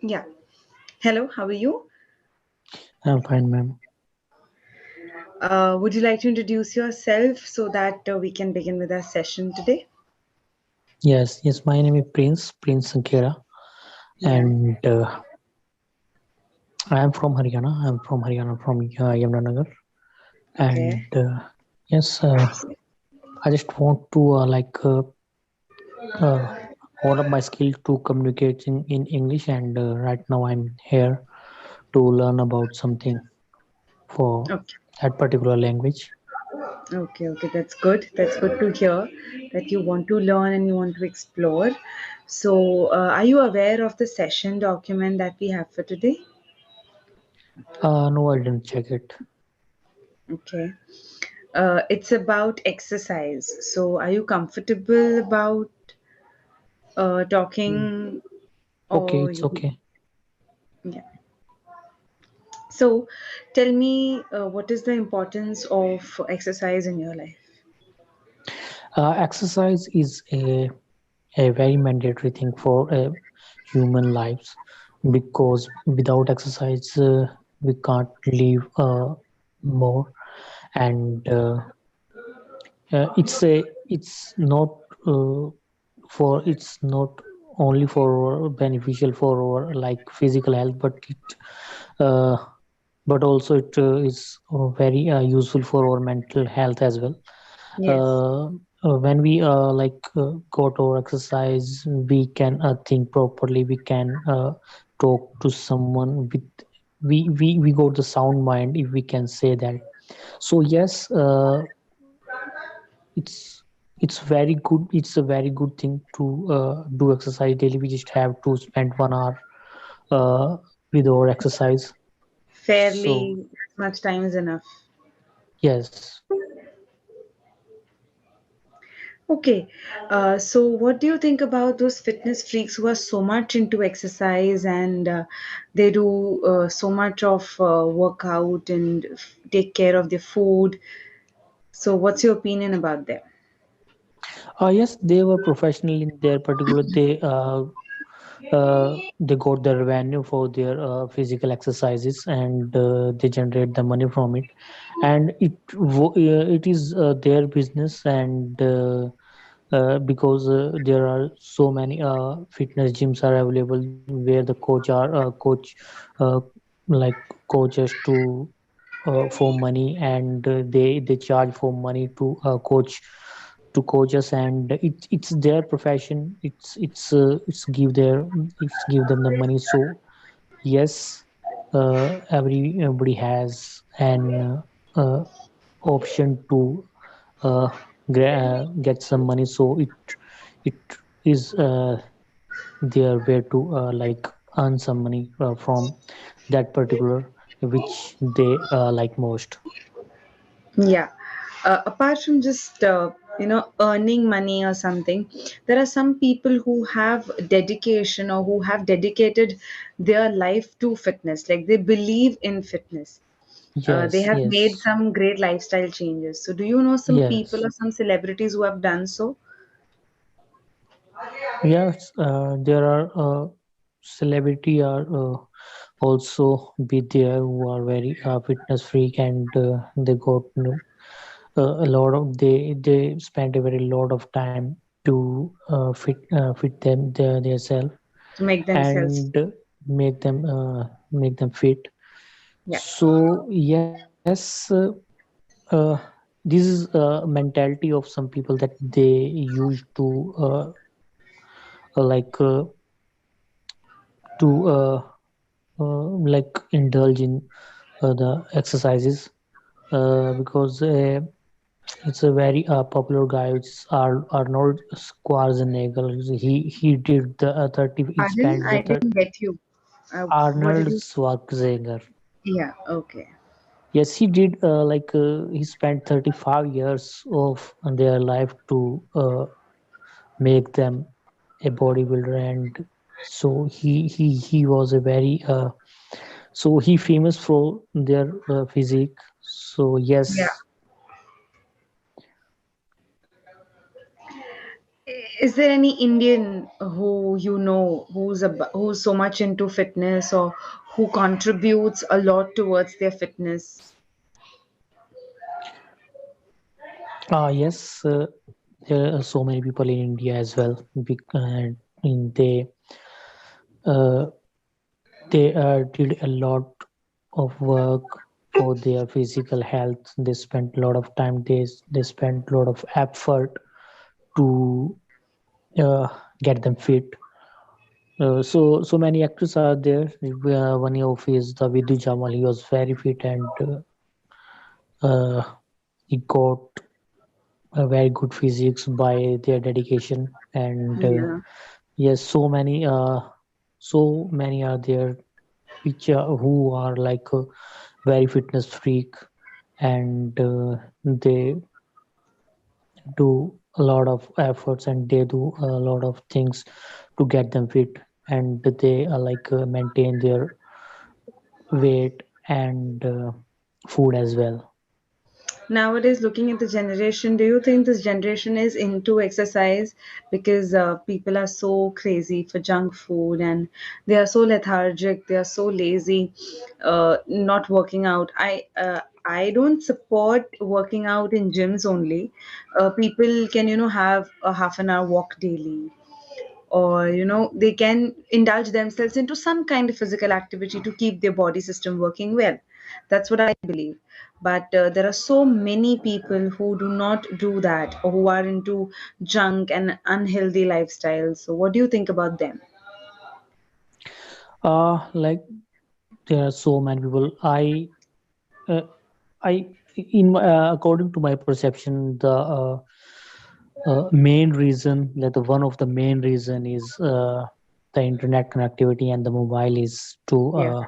Yeah. Hello, how are you? I'm fine, ma'am. Would you like to introduce yourself so that we can begin with our session today? Yes, my name is Prince Sankera, Yeah. and I am from Haryana. I'm from Haryana, from Yamunanagar, Okay. and yes, I just want to uh, hold up my skill to communicate in English, and right now I'm here to learn about something for Okay. that particular language. Okay. Okay. That's good. That's good to hear that you want to learn and you want to explore. So, are you aware of the session document that we have for today? No, I didn't check it. Okay. It's about exercise. So, are you comfortable about Mm. talking Okay, or it's you? okay. Yeah. So, tell me, what is the importance of exercise in your life? Exercise is a very mandatory thing for human lives, because without exercise we can't live more. And it's not it's not only for beneficial for our like physical health, uh, but also it is very useful for our mental health as well. Yes. uh, when we go to exercise, we can think properly, we can talk to someone with we got the sound mind, if we can say that. So yes, it's it's very good, it's a very good thing to do exercise daily. We just have to spend 1 hour uh, with our exercise. So Fairly much time is enough. yes. Okay. So, what do you think about those fitness freaks who are so much into exercise and they do so much of workout and take care of their food? So, what's your opinion about them? Yes, they were professional in their particular. They got the revenue for their physical exercises, and they generate the money from it, and it is their business. And because there are so many fitness gyms are available, where the coach uh, like coaches for money, and they charge for money to coaches, and it's their profession. It's give them the money. So yes, everybody has an option to uh, get some money. So it is their way to earn some money from that particular which they like most. Yeah. Apart from just earning money or something, there are some people who have dedication or who have dedicated their life to fitness. Like they believe in fitness. They Yes, have made yes, some great lifestyle changes. So, do you know some people yes. or some celebrities who have done so? Yes, there are celebrity are also be there who are very fitness freak, and they got a lot of they spend a very lot of time to fit their self, To make themselves. and make them fit. Yeah. So yes, uh, this is a mentality of some people that they used to like indulge in the exercises, because it's a very popular guy, which is Arnold Schwarzenegger. He did the 30, he Pardon? spent the I didn't get you. What did Arnold you? Schwarzenegger. Yeah. Okay. Yes, he did he spent 35 years of their life to make them a bodybuilder. And so he was a very so he famous for their physique. So Yeah. yes. Is there any Indian who you know who's so much into fitness or who contributes a lot towards their fitness? Yes, there are so many people in India as well. Uh, they did a lot of work for their physical health. They spent a lot of time. They spent a lot of effort to get them fit. So many actors are there. One of is the Vidhu Jamal. He was very fit and uh, he got a very good physiques by their dedication. And Yeah. yes, so many are there who are like a very fitness freak, and they do a lot of efforts and they do a lot of things to get them fit, and they like maintain their weight and food as well. Nowadays, looking at the generation, do you think this generation is into exercise because people are so crazy for junk food and they are so lethargic, they are so lazy, not working out? I don't support working out in gyms only. People can have a half an hour walk daily, or they can indulge themselves into some kind of physical activity to keep their body system working well. That's what I believe. But there are so many people who do not do that, or who are into junk and unhealthy lifestyles. So what do you think about them? Like there are so many people. Uh, I according to my perception, the main reason, like the one of the main reason is the internet connectivity and the mobile is to Yeah.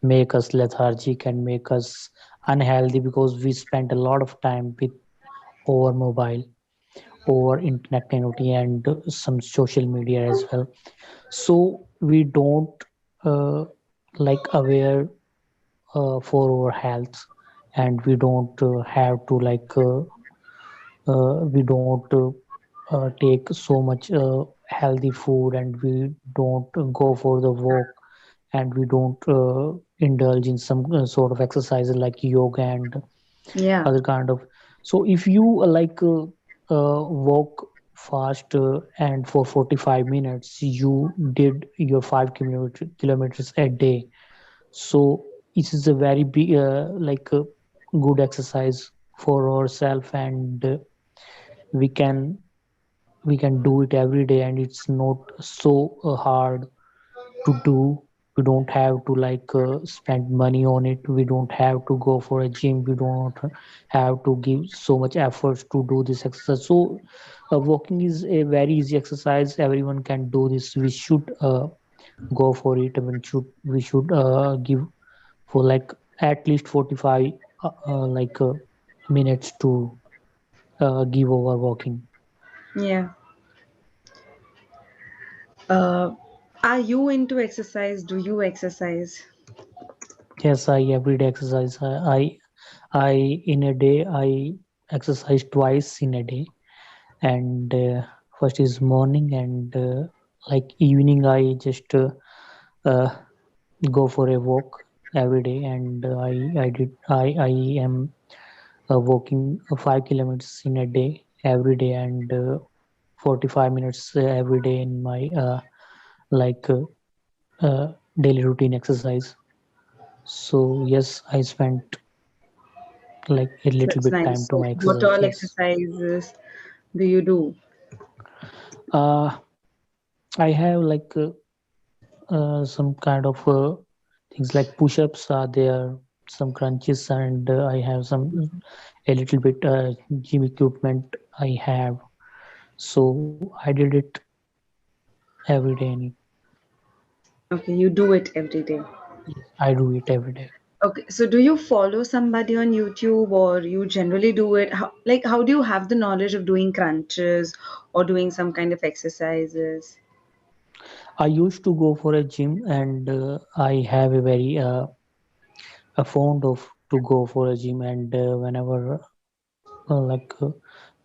make us lethargic and make us unhealthy, because we spend a lot of time with over mobile, over internet connectivity, and some social media as well. So we don't uh, like aware for our health, and we don't have to like we don't take so much healthy food, and we don't go for the walk, and we don't indulge in some sort of exercises like yoga and Yeah. other kind of. So if you walk fast and for 45 minutes you did your 5 kilometers a day, so this is a very big good exercise for ourselves, and we can we can do it every day, and it's not so hard to do. We don't have to spend money on it. We don't have to go for a gym. We don't have to give so much efforts to do this exercise. So walking is a very easy exercise. Everyone can do this. We should go for it. I mean, we should give for like at least 45 minutes to give over walking. Yeah. uh, are you into exercise? Do you exercise? Yes, I everyday exercise. I in a day I exercise twice in a day, and first is morning, and like evening I just uh, go for a walk every day, and I am walking 5 kilometers in a day every day, and 45 minutes every day in my like uh, daily routine exercise. So yes, I spent like a little That's bit time nice. to my So what exercise. all Yes. exercises do you do? uh I have some kind of things like push-ups are there, some crunches, and I have some a little bit gym equipment I have. So I did it every day, and Okay, you do it every day. yes, I do it every day. Okay, so do you follow somebody on YouTube, or you generally do it? How do you have the knowledge of doing crunches or doing some kind of exercises? I used to go for a gym, and I have a very a fond of to go for a gym, and whenever uh, like uh,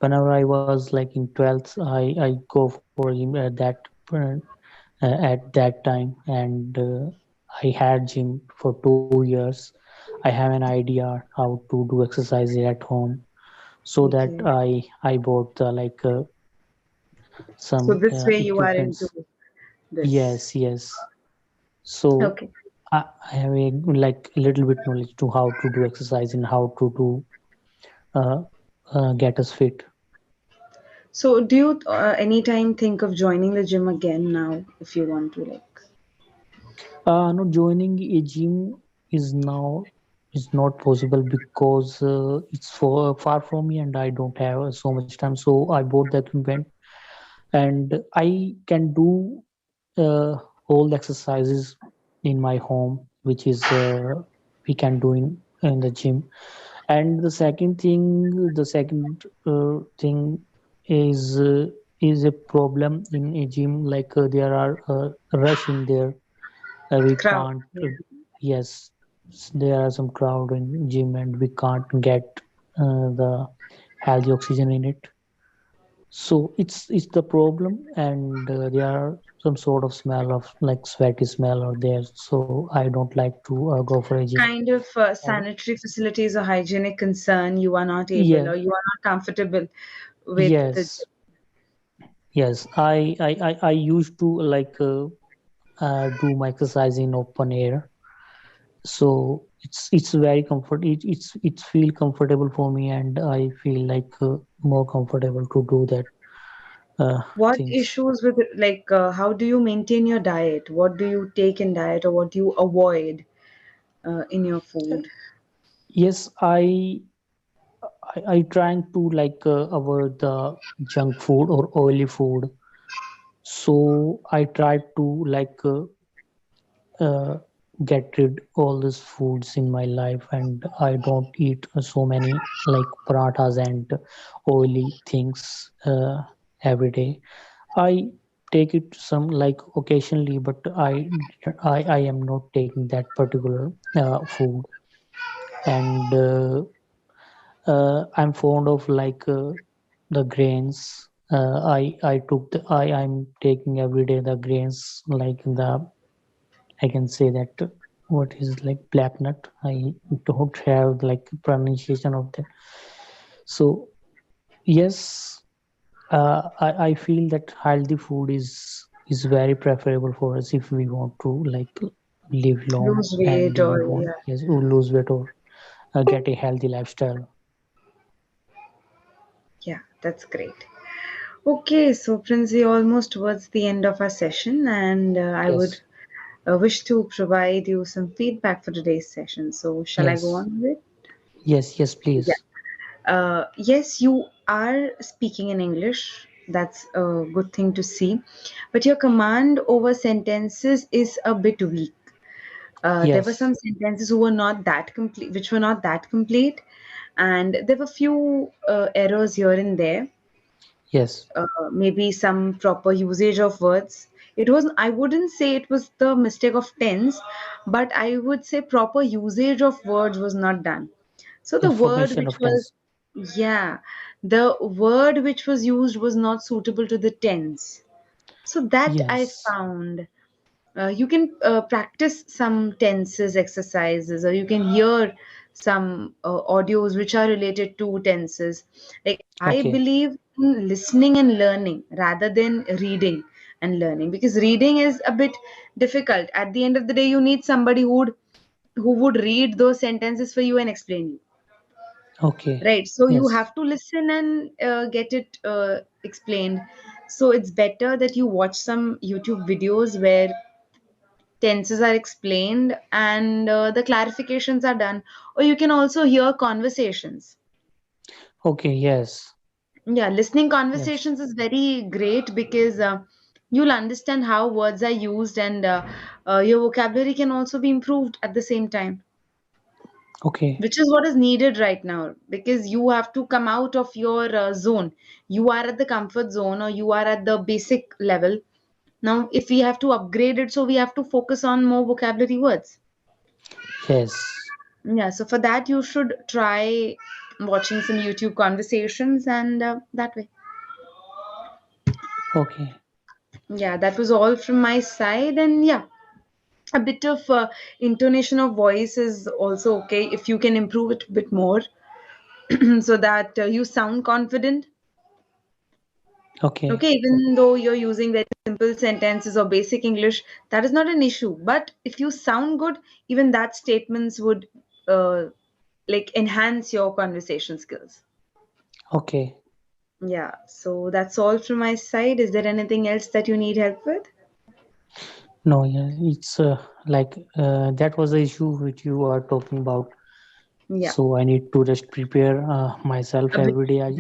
whenever I was like in 12th, I go for gym at that time, and I had gym for 2 years. I have an idea how to do exercise at home, so that Okay. I bought the some So this way you are equipments. into Yes, this. yes. So Okay. I have a like little bit knowledge to how to do exercise and how to do uh, get us fit. So do you anytime think of joining the gym again now if you want to like No, joining a gym is now is not possible because it's far from me and I don't have so much time. So I bought that equipment, and I can do all the exercises in my home, which is we can do in the gym. And the second thing is uh, is a problem in a gym. Like there are rush in there. We crowd? can't. Yeah. Yes, there are some crowd in gym, and we can't get the healthy oxygen in it. So it's the problem, and there are some sort of smell of like sweaty smell or there. So I don't like to go for a gym. Kind of And sanitary facilities or hygienic concern you are not able yeah, or you are not comfortable with the yes, gym. yes. I used to like do my exercise in open air, so it's very comfort. It's feel comfortable for me, and I feel like more comfortable to do that What things. issues with it, like how do you maintain your diet? What do you take in diet or what do you avoid in your food? Yes, I trying to like avoid the junk food or oily food. So I try to like uh, get rid all these foods in my life, and I don't eat so many like parathas and oily things every day. I take it some like occasionally, but I am not taking that particular food. And I'm fond of like the grains. I took I'm taking every day the grains like the I can say that what is like black nut. I don't have like pronunciation of that. So yes, I feel that healthy food is very preferable for us if we want to like live long, Lose and weight we or want, yeah. yes, lose weight or get a healthy lifestyle. Yeah, that's great. Okay, so Prince, we almost towards the end of our session, and I would Yes, wish to provide you some feedback for today's session. So, shall I go yes, on with it? yes, yes, Yeah. please. Yes, you are speaking in English. That's a good thing to see. But your command over sentences is a bit weak. There were Yes, some sentences who were not that complete, which were not that complete, and there were few errors here and there. yes. Maybe some proper usage of words. It was, I wouldn't say it was the mistake of tense, but I would say proper usage of words was not done. So the word Information which of was, tense. yeah, the word which was used was not suitable to the tense. So that I Yes. found. You can practice some tenses exercises, or you can hear some audios which are related to tenses. Like, I Okay. believe in listening and learning rather than reading and learning, because reading is a bit difficult. At the end of the day, you need somebody who would read those sentences for you and explain you. Okay. Right. So you Yes. have to listen and get it explained. So it's better that you watch some YouTube videos where tenses are explained and the clarifications are done, or you can also hear conversations. Okay. Yes. Yeah, listening Yes. conversations is very great because you'll understand how words are used, and your vocabulary can also be improved at the same time, Okay. which is what is needed right now, because you have to come out of your zone. You are at the comfort zone, or you are at the basic level. Now if we have to upgrade it, so we have to focus on more vocabulary words. Yes. Yeah, so for that you should try watching some YouTube conversations, and that way. Okay. Yeah, that was all from my side. And yeah, a bit of intonation of voice is also okay if you can improve it a bit more so that you sound confident. Okay. Okay, even though you're using very simple sentences or basic English, that is not an issue. But if you sound good, even that statements would uh, like enhance your conversation skills. Okay. Yeah, so that's all from my side. Is there anything else that you need help with? No, yeah, it's like that was the issue which you are talking about. Yeah, So I need to just prepare myself a bit. every day.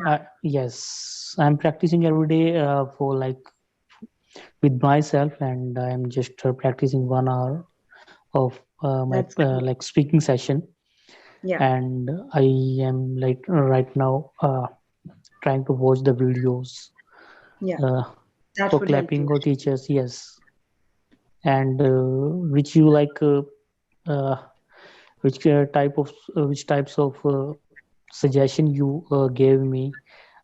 Yes, I'm practicing every day for like with myself, and I'm just practicing 1 hour of my That's great. like speaking session. Yeah, And I am like right now trying to watch the videos yeah, uh, that for would help you. Clapingo teachers. Yes, and which you like. Uh, which types of suggestion you gave me.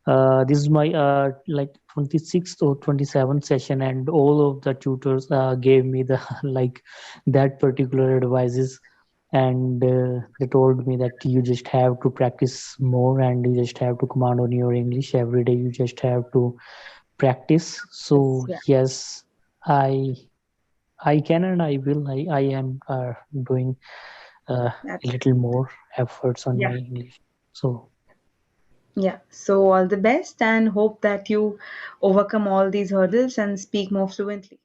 This is my like 26th or 27th session, and all of the tutors gave me the like that particular advices, and they told me that you just have to practice more, and you just have to command on your English every day. You just have to practice. So Yeah, yes, I I can and I will. I am doing a that's little more efforts on yeah, my English. So yeah. So all the best and hope that you overcome all these hurdles and speak more fluently.